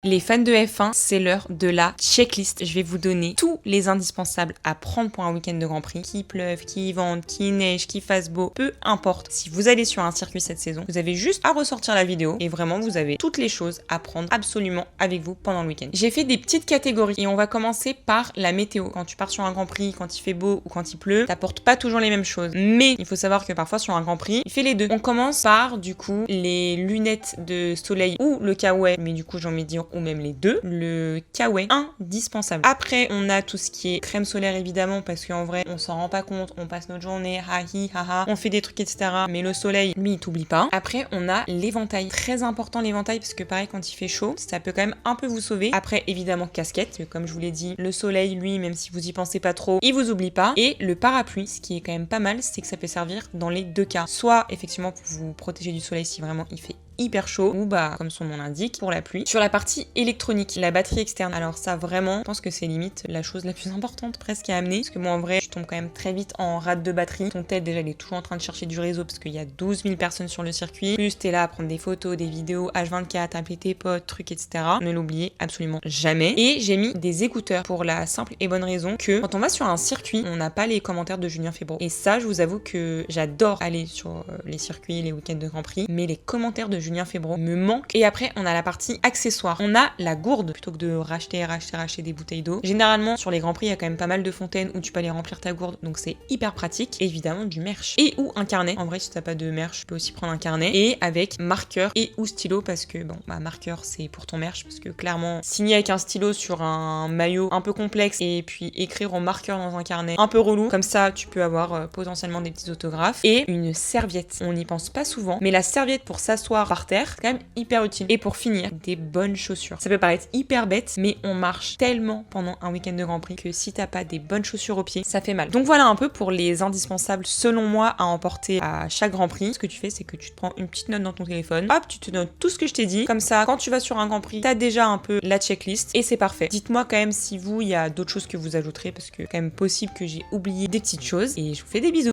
Les fans de F1, c'est l'heure de la checklist. Je vais vous donner tous les indispensables à prendre pour un week-end de Grand Prix. Qu'il pleuve, qu'il vente, qu'il neige, qu'il fasse beau, peu importe. Si vous allez sur un circuit cette saison, vous avez juste à ressortir la vidéo et vraiment vous avez toutes les choses à prendre absolument avec vous pendant le week-end. J'ai fait des petites catégories et on va commencer par la météo. Quand tu pars sur un Grand Prix, quand il fait beau ou quand il pleut, t'apportes pas toujours les mêmes choses. Mais il faut savoir que parfois sur un Grand Prix, il fait les deux. On commence par du coup les lunettes de soleil ou le kawaii, mais du coup j'ai envie de dire ou même les deux, le kawaii indispensable. Après on a tout ce qui est crème solaire évidemment parce qu'en vrai on s'en rend pas compte, on passe notre journée hahi haha, on fait des trucs etc. Mais le soleil lui il t'oublie pas. Après on a l'éventail, très important l'éventail parce que pareil quand il fait chaud ça peut quand même un peu vous sauver. Après évidemment casquette, comme je vous l'ai dit, le soleil lui même si vous y pensez pas trop il vous oublie pas. Et le parapluie, ce qui est quand même pas mal, c'est que ça peut servir dans les deux cas, soit effectivement pour vous protéger du soleil si vraiment il fait hyper chaud ou bah comme son nom l'indique pour la pluie. Sur la partie électronique, la batterie externe, alors ça vraiment je pense que c'est limite la chose la plus importante presque à amener parce que moi en vrai je tombe quand même très vite en rate de batterie. Ton tête déjà il est toujours en train de chercher du réseau parce qu'il y a 12 000 personnes sur le circuit, plus t'es là à prendre des photos, des vidéos H24, appeler tes potes, trucs etc. Ne l'oubliez absolument jamais. Et j'ai mis des écouteurs pour la simple et bonne raison que quand on va sur un circuit on n'a pas les commentaires de Julien Febvre et ça je vous avoue que j'adore aller sur les circuits, les week-ends de Grand Prix, mais les commentaires de Julien Febvre me manque. Et après on a la partie accessoires, on a la gourde plutôt que de racheter des bouteilles d'eau. Généralement sur les Grands Prix il y a quand même pas mal de fontaines où tu peux aller remplir ta gourde, donc c'est hyper pratique. Et évidemment du merch et ou un carnet, en vrai si t'as pas de merch tu peux aussi prendre un carnet, et avec marqueur et ou stylo parce que bon bah marqueur c'est pour ton merch parce que clairement signer avec un stylo sur un maillot un peu complexe et puis écrire en marqueur dans un carnet un peu relou, comme ça tu peux avoir potentiellement des petits autographes. Et une serviette, on n'y pense pas souvent mais la serviette pour s'asseoir par terre quand même hyper utile. Et pour finir, des bonnes chaussures. Ça peut paraître hyper bête, mais on marche tellement pendant un week-end de Grand Prix que si t'as pas des bonnes chaussures aux pieds, ça fait mal. Donc voilà un peu pour les indispensables selon moi à emporter à chaque Grand Prix. Ce que tu fais, c'est que tu te prends une petite note dans ton téléphone, hop, tu te notes tout ce que je t'ai dit. Comme ça, quand tu vas sur un Grand Prix, t'as déjà un peu la checklist et c'est parfait. Dites-moi quand même si vous, il y a d'autres choses que vous ajouterez parce que quand même possible que j'ai oublié des petites choses et je vous fais des bisous.